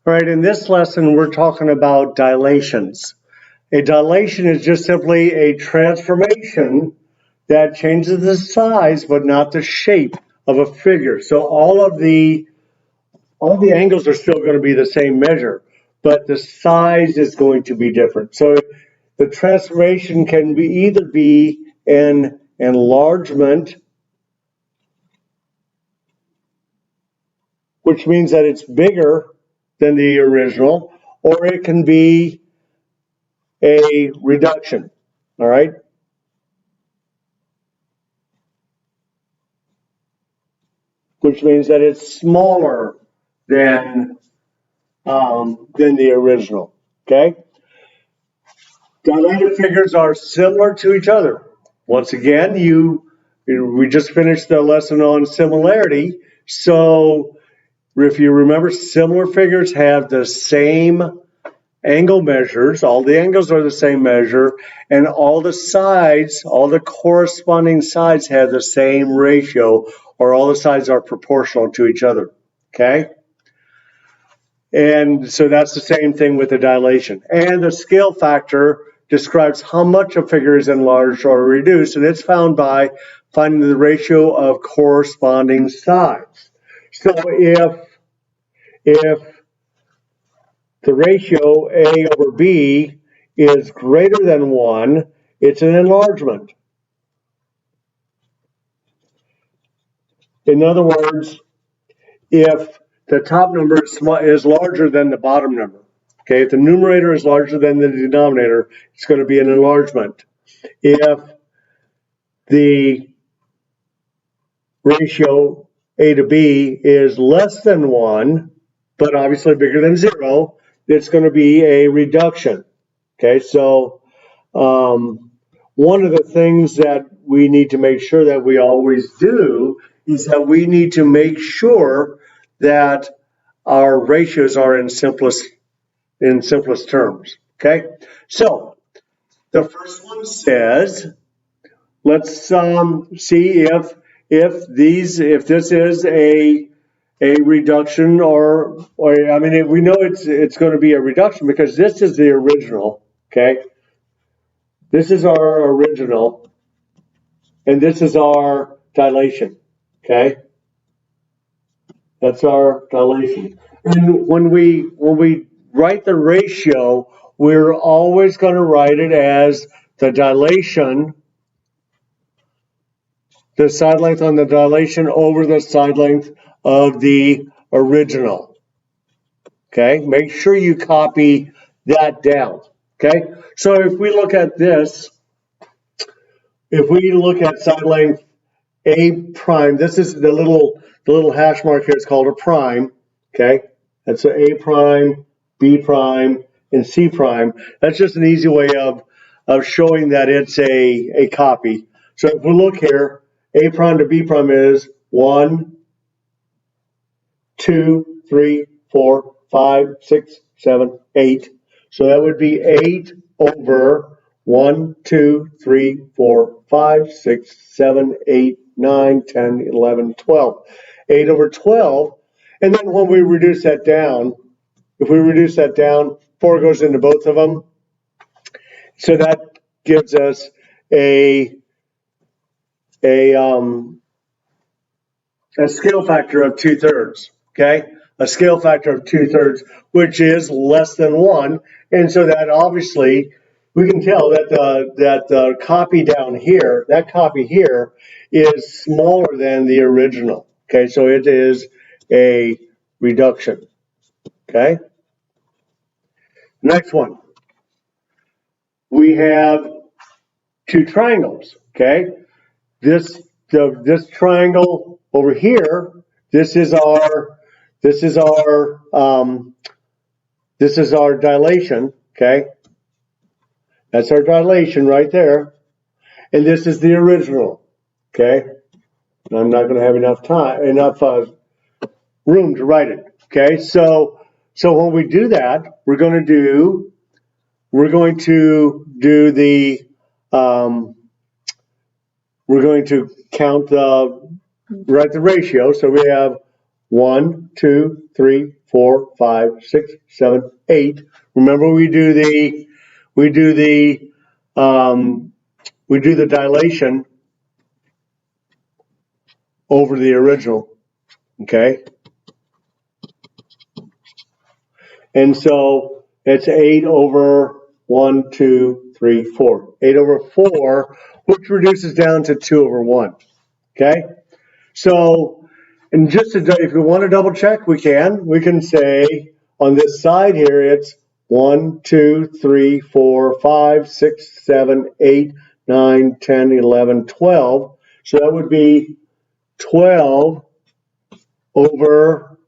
All right, in this lesson, we're talking about dilations. A dilation is just simply a transformation that changes the size but not the shape of a figure. So all the angles are still going to be the same measure, but the size is going to be different. So the transformation can either be an enlargement, which means that it's bigger than the original, or it can be a reduction. All right. Which means that it's smaller than the original. Okay. Dilated figures are similar to each other. Once again, we just finished the lesson on similarity. So if you remember, similar figures have the same angle measures. All the angles are the same measure, and all the sides, all the corresponding sides have the same ratio, or all the sides are proportional to each other. Okay? And so that's the same thing with the dilation. And the scale factor describes how much a figure is enlarged or reduced, and it's found by finding the ratio of corresponding sides. So if the ratio A over B is greater than 1, it's an enlargement. In other words, if the top number is larger than the bottom number, okay, if the numerator is larger than the denominator, it's going to be an enlargement. If the ratio A to B is less than 1, but obviously bigger than 0, it's going to be a reduction. Okay, so one of the things that we need to make sure that we always do is that we need to make sure that our ratios are in simplest terms. Okay, so the first one says, let's see if this is a reduction or I mean, we know it's going to be a reduction because this is the original. Okay, this is our original, and this is our dilation. Okay, that's our dilation. And when we write the ratio, we're always going to write it as the dilation, the side length on the dilation over the side length of the original. Okay, make sure you copy that down. Okay, so if we look at this, if we look at side length A prime, this is the little hash mark here is called a prime. Okay, that's an A prime, B prime, and C prime. That's just an easy way of showing that it's a copy. So if we look here, A prime to B prime is 1, 2, 3, 4, 5, 6, 7, 8. So that would be 8 over 1, 2, 3, 4, 5, 6, 7, 8, 9, 10, 11, 12. 8 over 12. And then when we reduce that down, if we reduce that down, 4 goes into both of them. So that gives us a scale factor of 2/3. Okay, a scale factor of 2/3, which is less than 1, and so that obviously we can tell that the copy down here, that copy here, is smaller than the original. Okay, so it is a reduction. Okay, next one, we have two triangles. Okay, this triangle over here, this is our dilation. Okay, that's our dilation right there, and this is the original. Okay, and I'm not going to have enough room to write it. Okay, so when we do that, we're going to write the ratio. So we have 1, 2, 3, 4, 5, 6, 7, 8. Remember we do the dilation over the original, okay? And so it's 8 over 1, 2, 3, 4. 8 over 4, which reduces down to 2 over 1, okay? So, and just to, if we want to double check, we can say on this side here, it's 1, 2, 3, 4, 5, 6, 7, 8, 9, 10, 11, 12. So that would be 12 over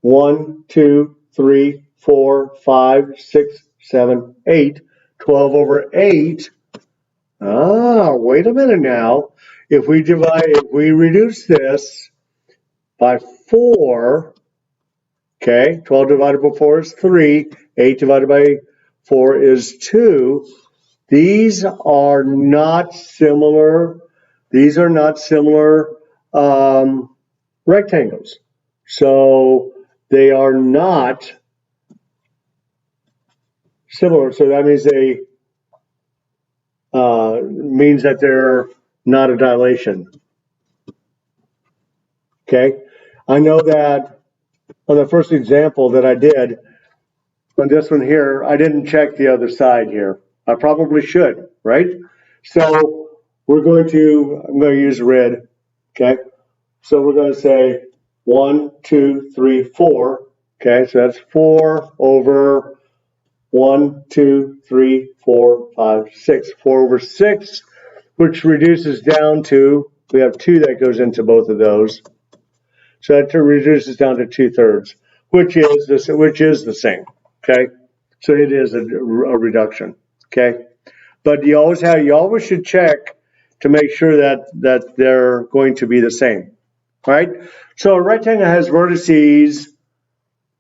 1, 2, 3, 4, 5, 6, 7, 8. 12 over 8. Wait a minute now. If we reduce this by 4, okay, 12 divided by 4 is 3, 8 divided by 4 is 2. These are not similar. These are not similar rectangles. So they are not similar. So that means that they're not a dilation. Okay, I know that on the first example that I did, on this one here, I didn't check the other side here. I probably should, right? So I'm going to use red, okay? So we're going to say 1, 2, 3, 4, okay? So that's 4 over 1, 2, 3, 4, 5, 6. 4 over 6, which reduces down to, we have 2 that goes into both of those. So that reduces down to 2/3, which is the same. Okay, so it is a reduction. Okay, but you always should check to make sure that they're going to be the same. Right. So a rectangle has vertices.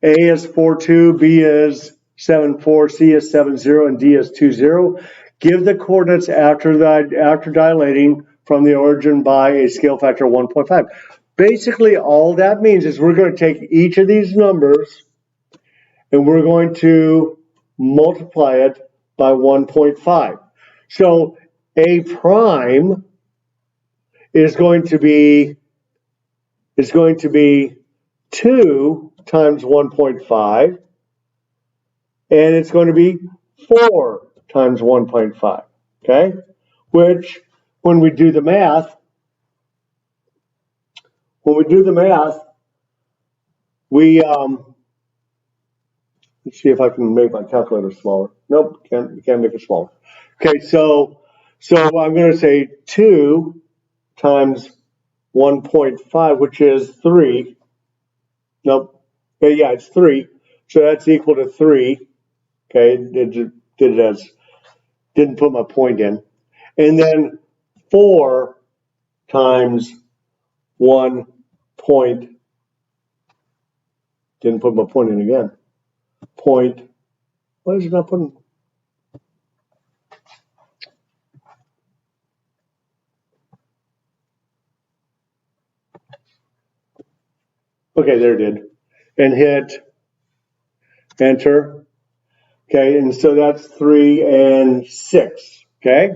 A is 4, 2, B is 7, 4, C is 7, 0, and D is 2, 0. Give the coordinates after dilating from the origin by a scale factor of 1.5. Basically, all that means is we're going to take each of these numbers and we're going to multiply it by 1.5. So A prime is going to be 2 times 1.5, and it's going to be 4 times 1.5, okay? Which, when we do the math, we, let's see if I can make my calculator smaller. Nope, can't make it smaller. Okay, so I'm going to say 2 times 1.5, which is 3. Nope, yeah, it's 3. So that's equal to 3. Okay, didn't put my point in. And then 4 times 1 point, didn't put my point in again. Point, why is it not putting? Okay, there it did. And hit enter. Okay, and so that's 3 and 6. Okay.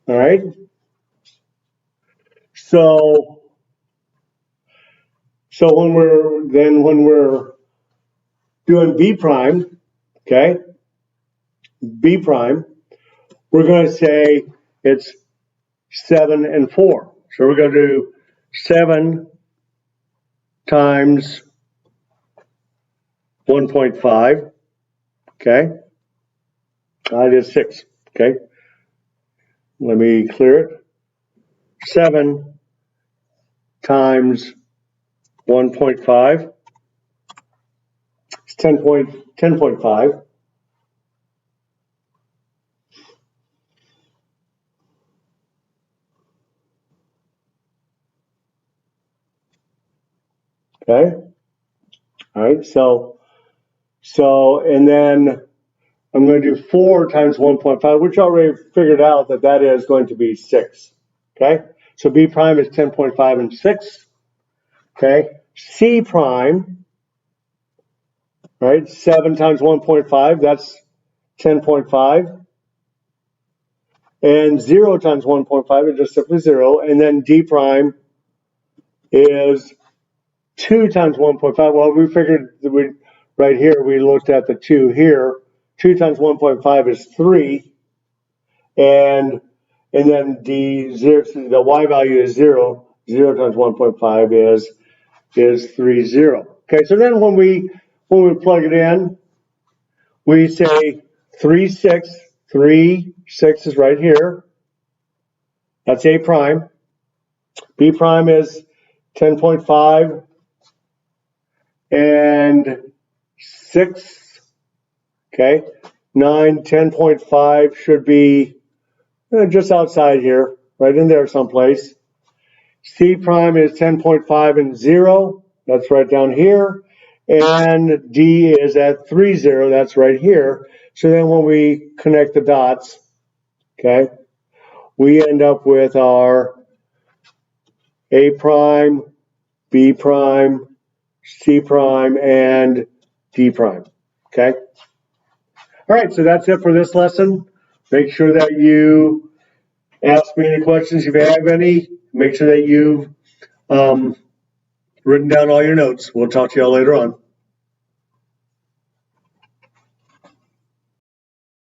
All right. So when we're doing B prime, okay, B prime, we're going to say it's 7 and 4. So we're going to do 7 times 1.5. Okay. I did 6. Okay. Let me clear it. 7 times 1.5. It's 10.5. Okay. All right. So and then I'm going to do 4 times 1.5, which I already figured out that is going to be 6. Okay. So B prime is 10.5 and 6. Okay. C prime, right? 7 times 1.5, that's 10.5. And 0 times 1.5 is just simply 0. And then D prime is 2 times 1.5. Well, we figured that right here, we looked at the 2 here. 2 times 1.5 is 3. And then the y value is 0. 0 times 1.5 is 3, 0. Okay, so then when we plug it in, we say 3, 6. 3, 6 is right here. That's A prime. B prime is 10.5 and 6. Okay, 9, 10.5 should be just outside here, right in there someplace. C prime is 10.5 and 0. That's right down here. And D is at 3, 0. That's right here. So then when we connect the dots, okay, we end up with our A prime, B prime, C prime, and D prime. Okay? All right, so that's it for this lesson. Make sure that you ask me any questions if you have any. Make sure that you've written down all your notes. We'll talk to y'all later on.